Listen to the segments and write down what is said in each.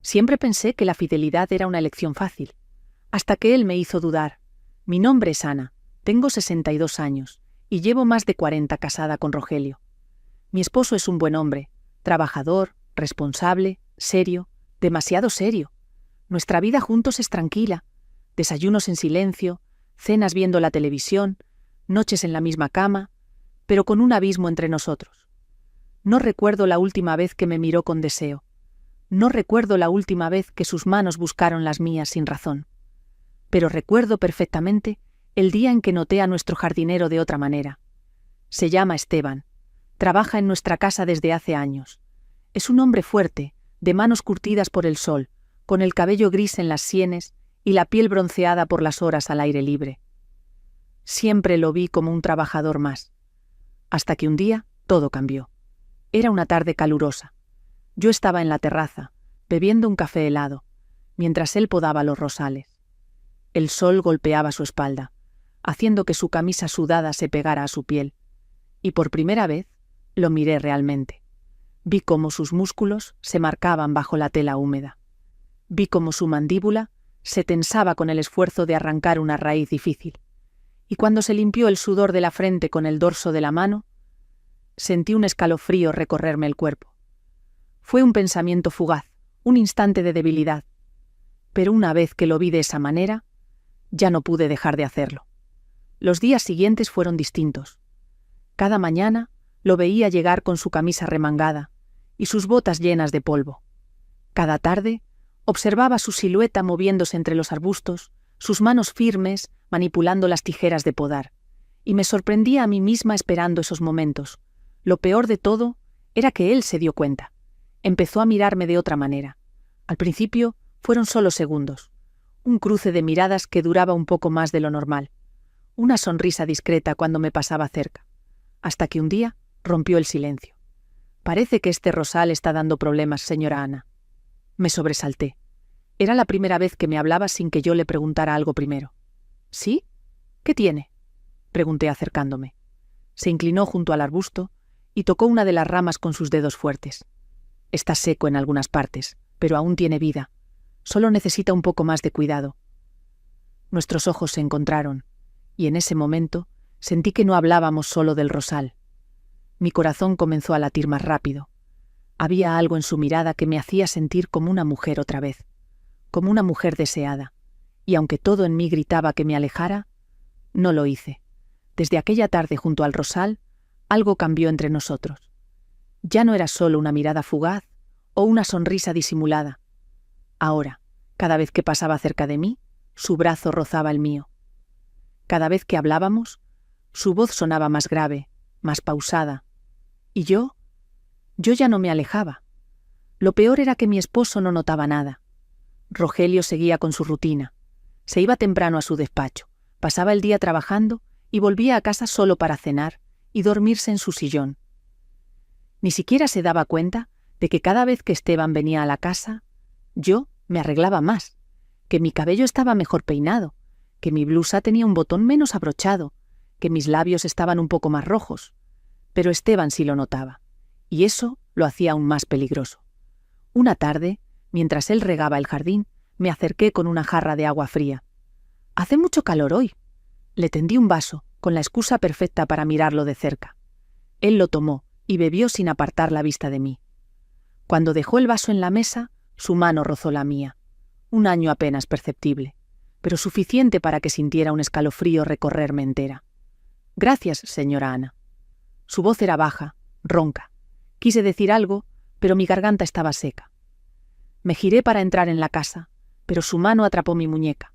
Siempre pensé que la fidelidad era una elección fácil, hasta que él me hizo dudar. Mi nombre es Ana, tengo 62 años, y llevo más de 40 casada con Rogelio. Mi esposo es un buen hombre, trabajador, responsable, serio, demasiado serio. Nuestra vida juntos es tranquila, desayunos en silencio, cenas viendo la televisión, noches en la misma cama, pero con un abismo entre nosotros. No recuerdo la última vez que me miró con deseo. No recuerdo la última vez que sus manos buscaron las mías sin razón. Pero recuerdo perfectamente el día en que noté a nuestro jardinero de otra manera. Se llama Esteban. Trabaja en nuestra casa desde hace años. Es un hombre fuerte, de manos curtidas por el sol, con el cabello gris en las sienes y la piel bronceada por las horas al aire libre. Siempre lo vi como un trabajador más. Hasta que un día todo cambió. Era una tarde calurosa. Yo estaba en la terraza, bebiendo un café helado, mientras él podaba los rosales. El sol golpeaba su espalda, haciendo que su camisa sudada se pegara a su piel, y por primera vez lo miré realmente. Vi cómo sus músculos se marcaban bajo la tela húmeda. Vi cómo su mandíbula se tensaba con el esfuerzo de arrancar una raíz difícil, y cuando se limpió el sudor de la frente con el dorso de la mano, sentí un escalofrío recorrerme el cuerpo. Fue un pensamiento fugaz, un instante de debilidad, pero una vez que lo vi de esa manera, ya no pude dejar de hacerlo. Los días siguientes fueron distintos. Cada mañana lo veía llegar con su camisa remangada y sus botas llenas de polvo. Cada tarde observaba su silueta moviéndose entre los arbustos, sus manos firmes manipulando las tijeras de podar, y me sorprendía a mí misma esperando esos momentos. Lo peor de todo era que él se dio cuenta. Empezó a mirarme de otra manera. Al principio fueron solo segundos. Un cruce de miradas que duraba un poco más de lo normal. Una sonrisa discreta cuando me pasaba cerca. Hasta que un día rompió el silencio. Parece que este rosal está dando problemas, señora Ana. Me sobresalté. Era la primera vez que me hablaba sin que yo le preguntara algo primero. ¿Sí? ¿Qué tiene? Pregunté acercándome. Se inclinó junto al arbusto y tocó una de las ramas con sus dedos fuertes. Está seco en algunas partes, pero aún tiene vida. Solo necesita un poco más de cuidado. Nuestros ojos se encontraron, y en ese momento sentí que no hablábamos solo del rosal. Mi corazón comenzó a latir más rápido. Había algo en su mirada que me hacía sentir como una mujer otra vez, como una mujer deseada, y aunque todo en mí gritaba que me alejara, no lo hice. Desde aquella tarde junto al rosal, algo cambió entre nosotros. Ya no era solo una mirada fugaz o una sonrisa disimulada. Ahora, cada vez que pasaba cerca de mí, su brazo rozaba el mío. Cada vez que hablábamos, su voz sonaba más grave, más pausada. Y yo ya no me alejaba. Lo peor era que mi esposo no notaba nada. Rogelio seguía con su rutina. Se iba temprano a su despacho, pasaba el día trabajando y volvía a casa solo para cenar y dormirse en su sillón. Ni siquiera se daba cuenta de que cada vez que Esteban venía a la casa, yo me arreglaba más, que mi cabello estaba mejor peinado, que mi blusa tenía un botón menos abrochado, que mis labios estaban un poco más rojos. Pero Esteban sí lo notaba, y eso lo hacía aún más peligroso. Una tarde, mientras él regaba el jardín, me acerqué con una jarra de agua fría. «Hace mucho calor hoy». Le tendí un vaso, con la excusa perfecta para mirarlo de cerca. Él lo tomó y bebió sin apartar la vista de mí. Cuando dejó el vaso en la mesa, su mano rozó la mía. Un año apenas perceptible, pero suficiente para que sintiera un escalofrío recorrerme entera. «Gracias, señora Ana». Su voz era baja, ronca. Quise decir algo, pero mi garganta estaba seca. Me giré para entrar en la casa, pero su mano atrapó mi muñeca.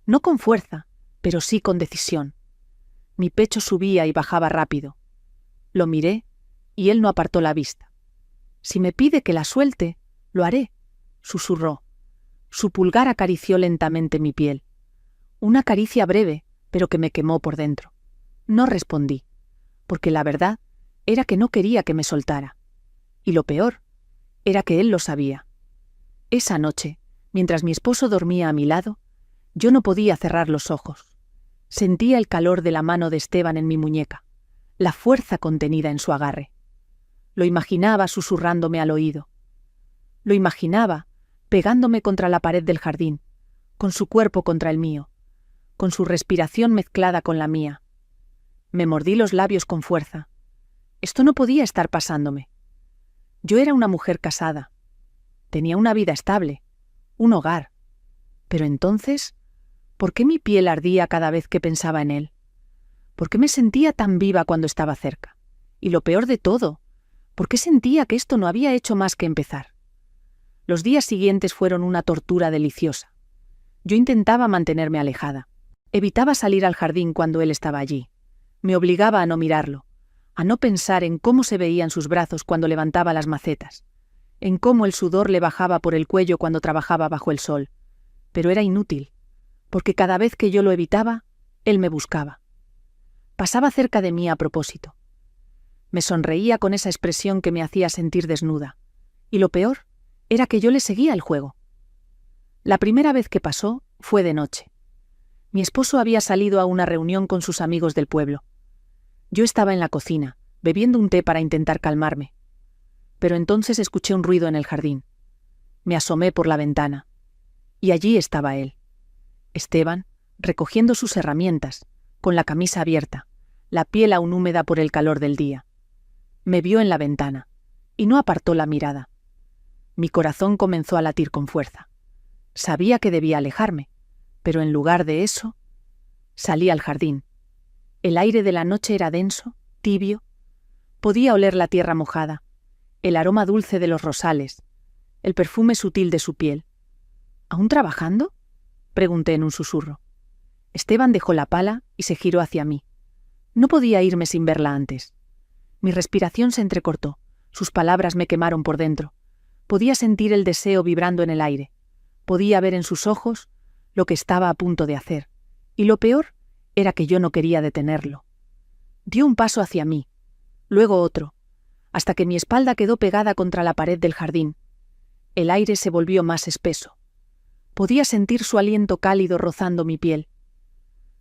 No con fuerza, pero sí con decisión. Mi pecho subía y bajaba rápido. Lo miré y él no apartó la vista. «Si me pide que la suelte, lo haré», susurró. Su pulgar acarició lentamente mi piel. Una caricia breve, pero que me quemó por dentro. No respondí, porque la verdad era que no quería que me soltara. Y lo peor era que él lo sabía. Esa noche, mientras mi esposo dormía a mi lado, yo no podía cerrar los ojos. Sentía el calor de la mano de Esteban en mi muñeca, la fuerza contenida en su agarre. Lo imaginaba susurrándome al oído. Lo imaginaba pegándome contra la pared del jardín, con su cuerpo contra el mío, con su respiración mezclada con la mía. Me mordí los labios con fuerza. Esto no podía estar pasándome. Yo era una mujer casada. Tenía una vida estable, un hogar. Pero entonces, ¿por qué mi piel ardía cada vez que pensaba en él? ¿Por qué me sentía tan viva cuando estaba cerca? Y lo peor de todo, ¿por qué sentía que esto no había hecho más que empezar? Los días siguientes fueron una tortura deliciosa. Yo intentaba mantenerme alejada. Evitaba salir al jardín cuando él estaba allí. Me obligaba a no mirarlo, a no pensar en cómo se veían sus brazos cuando levantaba las macetas, en cómo el sudor le bajaba por el cuello cuando trabajaba bajo el sol. Pero era inútil, porque cada vez que yo lo evitaba, él me buscaba. Pasaba cerca de mí a propósito. Me sonreía con esa expresión que me hacía sentir desnuda, y lo peor era que yo le seguía el juego. La primera vez que pasó fue de noche. Mi esposo había salido a una reunión con sus amigos del pueblo. Yo estaba en la cocina, bebiendo un té para intentar calmarme. Pero entonces escuché un ruido en el jardín. Me asomé por la ventana. Y allí estaba él. Esteban, recogiendo sus herramientas, con la camisa abierta, la piel aún húmeda por el calor del día. Me vio en la ventana, y no apartó la mirada. Mi corazón comenzó a latir con fuerza. Sabía que debía alejarme, pero en lugar de eso, salí al jardín. El aire de la noche era denso, tibio. Podía oler la tierra mojada, el aroma dulce de los rosales, el perfume sutil de su piel. ¿Aún trabajando?, pregunté en un susurro. Esteban dejó la pala y se giró hacia mí. No podía irme sin verla antes. Mi respiración se entrecortó, sus palabras me quemaron por dentro. Podía sentir el deseo vibrando en el aire. Podía ver en sus ojos lo que estaba a punto de hacer. Y lo peor era que yo no quería detenerlo. Dio un paso hacia mí, luego otro, hasta que mi espalda quedó pegada contra la pared del jardín. El aire se volvió más espeso. Podía sentir su aliento cálido rozando mi piel.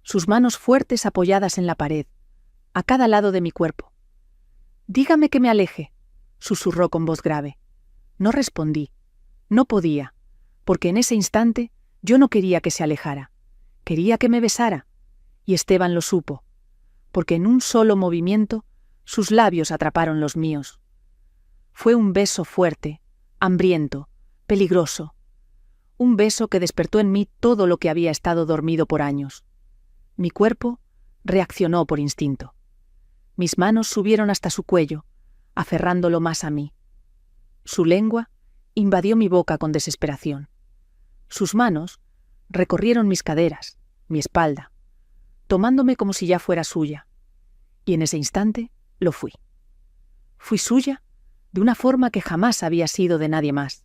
Sus manos fuertes apoyadas en la pared, a cada lado de mi cuerpo. «Dígame que me aleje», susurró con voz grave. No respondí. No podía, porque en ese instante yo no quería que se alejara. Quería que me besara, y Esteban lo supo, porque en un solo movimiento sus labios atraparon los míos. Fue un beso fuerte, hambriento, peligroso. Un beso que despertó en mí todo lo que había estado dormido por años. Mi cuerpo reaccionó por instinto. Mis manos subieron hasta su cuello, aferrándolo más a mí. Su lengua invadió mi boca con desesperación. Sus manos recorrieron mis caderas, mi espalda, tomándome como si ya fuera suya. Y en ese instante lo fui. Fui suya de una forma que jamás había sido de nadie más,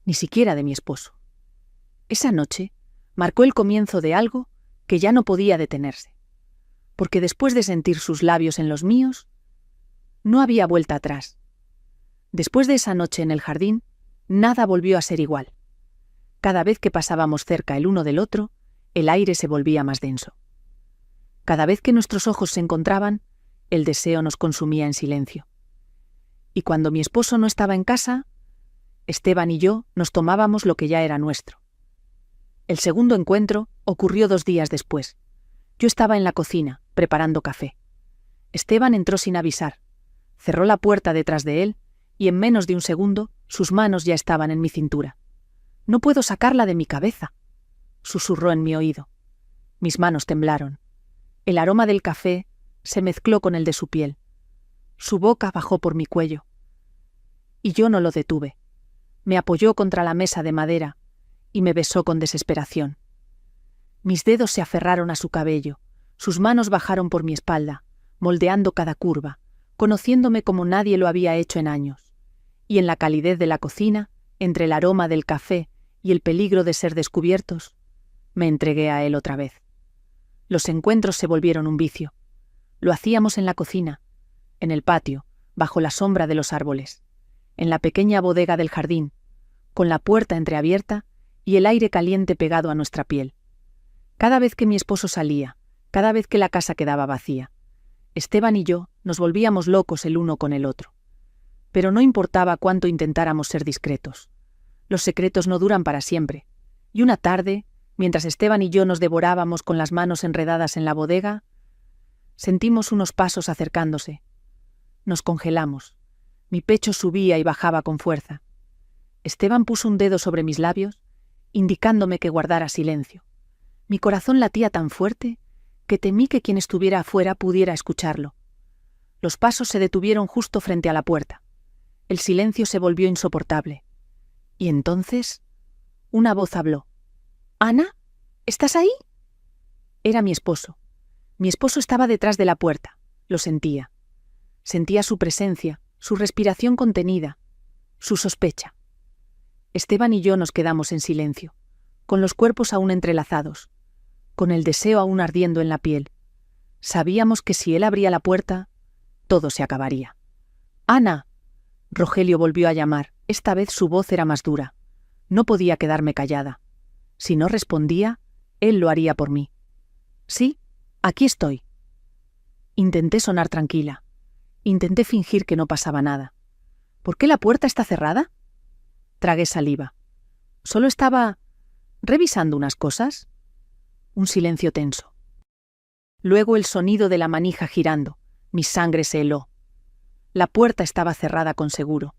ni siquiera de mi esposo. Esa noche marcó el comienzo de algo que ya no podía detenerse, porque después de sentir sus labios en los míos, no había vuelta atrás. Después de esa noche en el jardín, nada volvió a ser igual. Cada vez que pasábamos cerca el uno del otro, el aire se volvía más denso. Cada vez que nuestros ojos se encontraban, el deseo nos consumía en silencio. Y cuando mi esposo no estaba en casa, Esteban y yo nos tomábamos lo que ya era nuestro. El segundo encuentro ocurrió 2 días después. Yo estaba en la cocina, preparando café. Esteban entró sin avisar, cerró la puerta detrás de él, y en menos de un segundo, sus manos ya estaban en mi cintura. «No puedo sacarla de mi cabeza», susurró en mi oído. Mis manos temblaron. El aroma del café se mezcló con el de su piel. Su boca bajó por mi cuello. Y yo no lo detuve. Me apoyó contra la mesa de madera y me besó con desesperación. Mis dedos se aferraron a su cabello, sus manos bajaron por mi espalda, moldeando cada curva, conociéndome como nadie lo había hecho en años. Y en la calidez de la cocina, entre el aroma del café y el peligro de ser descubiertos, me entregué a él otra vez. Los encuentros se volvieron un vicio. Lo hacíamos en la cocina, en el patio, bajo la sombra de los árboles, en la pequeña bodega del jardín, con la puerta entreabierta y el aire caliente pegado a nuestra piel. Cada vez que mi esposo salía, cada vez que la casa quedaba vacía, Esteban y yo nos volvíamos locos el uno con el otro. Pero no importaba cuánto intentáramos ser discretos. Los secretos no duran para siempre. Y una tarde, mientras Esteban y yo nos devorábamos con las manos enredadas en la bodega, sentimos unos pasos acercándose. Nos congelamos. Mi pecho subía y bajaba con fuerza. Esteban puso un dedo sobre mis labios, indicándome que guardara silencio. Mi corazón latía tan fuerte que temí que quien estuviera afuera pudiera escucharlo. Los pasos se detuvieron justo frente a la puerta. El silencio se volvió insoportable. Y entonces, una voz habló. «¿Ana? ¿Estás ahí?» Era mi esposo. Mi esposo estaba detrás de la puerta. Lo sentía. Sentía su presencia, su respiración contenida, su sospecha. Esteban y yo nos quedamos en silencio, con los cuerpos aún entrelazados, con el deseo aún ardiendo en la piel. Sabíamos que si él abría la puerta, todo se acabaría. «¡Ana!». Rogelio volvió a llamar. Esta vez su voz era más dura. No podía quedarme callada. Si no respondía, él lo haría por mí. «Sí, aquí estoy». Intenté sonar tranquila. Intenté fingir que no pasaba nada. «¿Por qué la puerta está cerrada?». Tragué saliva. Solo estaba revisando unas cosas. Un silencio tenso. Luego el sonido de la manija girando. Mi sangre se heló. La puerta estaba cerrada con seguro.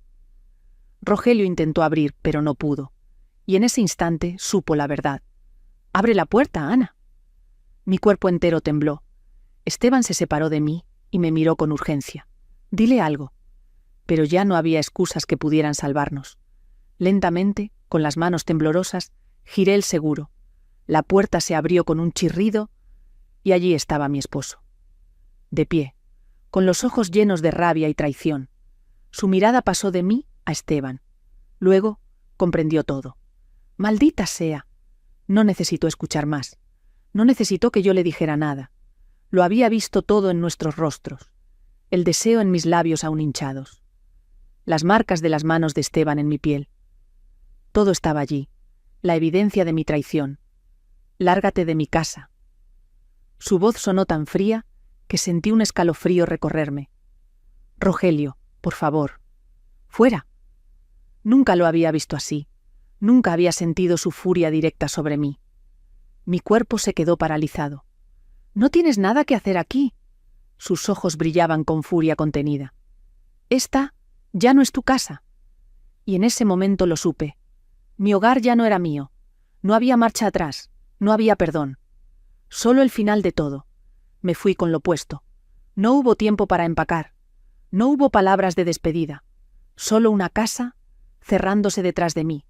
Rogelio intentó abrir, pero no pudo. Y en ese instante supo la verdad. «Abre la puerta, Ana». Mi cuerpo entero tembló. Esteban se separó de mí y me miró con urgencia. «Dile algo». Pero ya no había excusas que pudieran salvarnos. Lentamente, con las manos temblorosas, giré el seguro. La puerta se abrió con un chirrido y allí estaba mi esposo. De pie, con los ojos llenos de rabia y traición. Su mirada pasó de mí a Esteban. Luego comprendió todo. «Maldita sea». No necesitó escuchar más. No necesitó que yo le dijera nada. Lo había visto todo en nuestros rostros. El deseo en mis labios aún hinchados. Las marcas de las manos de Esteban en mi piel. Todo estaba allí. La evidencia de mi traición. «Lárgate de mi casa». Su voz sonó tan fría que sentí un escalofrío recorrerme. «Rogelio, por favor. Fuera». Nunca lo había visto así. Nunca había sentido su furia directa sobre mí. Mi cuerpo se quedó paralizado. «No tienes nada que hacer aquí». Sus ojos brillaban con furia contenida. «Esta ya no es tu casa». Y en ese momento lo supe. Mi hogar ya no era mío. No había marcha atrás. No había perdón. Solo el final de todo. Me fui con lo puesto. No hubo tiempo para empacar. No hubo palabras de despedida. Solo una casa cerrándose detrás de mí.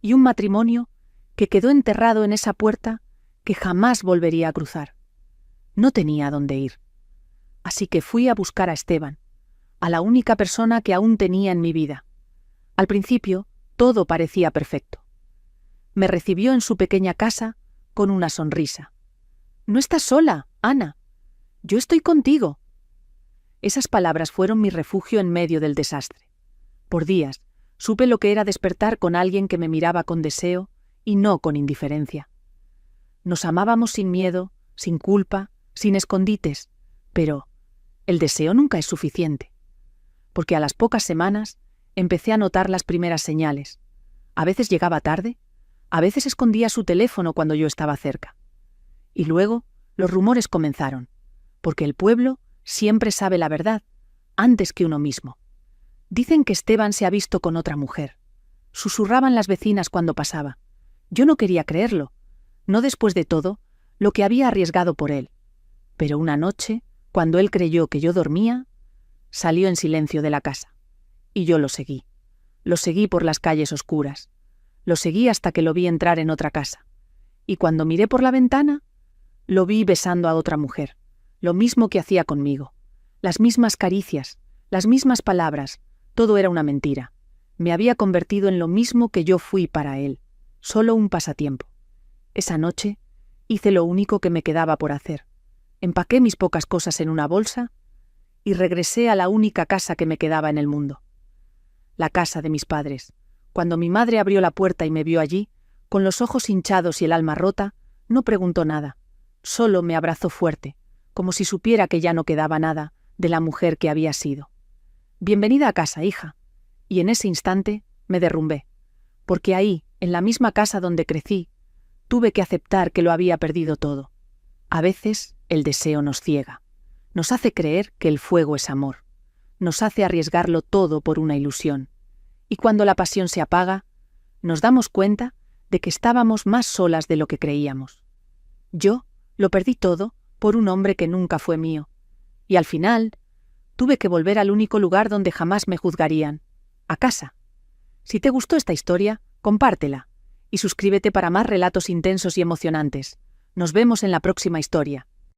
Y un matrimonio que quedó enterrado en esa puerta que jamás volvería a cruzar. No tenía a dónde ir. Así que fui a buscar a Esteban, a la única persona que aún tenía en mi vida. Al principio, todo parecía perfecto. Me recibió en su pequeña casa con una sonrisa. «No estás sola, Ana. Yo estoy contigo». Esas palabras fueron mi refugio en medio del desastre. Por días, supe lo que era despertar con alguien que me miraba con deseo y no con indiferencia. Nos amábamos sin miedo, sin culpa, sin escondites, pero el deseo nunca es suficiente. Porque a las pocas semanas empecé a notar las primeras señales. A veces llegaba tarde, a veces escondía su teléfono cuando yo estaba cerca. Y luego los rumores comenzaron, porque el pueblo siempre sabe la verdad, antes que uno mismo. Dicen que Esteban se ha visto con otra mujer. Susurraban las vecinas cuando pasaba. Yo no quería creerlo, no después de todo lo que había arriesgado por él. Pero una noche, cuando él creyó que yo dormía, salió en silencio de la casa. Y yo lo seguí. Lo seguí por las calles oscuras. Lo seguí hasta que lo vi entrar en otra casa. Y cuando miré por la ventana, lo vi besando a otra mujer. Lo mismo que hacía conmigo. Las mismas caricias, las mismas palabras. Todo era una mentira. Me había convertido en lo mismo que yo fui para él. Solo un pasatiempo. Esa noche hice lo único que me quedaba por hacer. Empaqué mis pocas cosas en una bolsa y regresé a la única casa que me quedaba en el mundo. La casa de mis padres. Cuando mi madre abrió la puerta y me vio allí, con los ojos hinchados y el alma rota, no preguntó nada. Solo me abrazó fuerte, como si supiera que ya no quedaba nada de la mujer que había sido. «Bienvenida a casa, hija». Y en ese instante me derrumbé, porque ahí, en la misma casa donde crecí, tuve que aceptar que lo había perdido todo. A veces, el deseo nos ciega. Nos hace creer que el fuego es amor. Nos hace arriesgarlo todo por una ilusión. Y cuando la pasión se apaga, nos damos cuenta de que estábamos más solas de lo que creíamos. Yo lo perdí todo por un hombre que nunca fue mío. Y al final, tuve que volver al único lugar donde jamás me juzgarían, a casa. Si te gustó esta historia, compártela y suscríbete para más relatos intensos y emocionantes. Nos vemos en la próxima historia.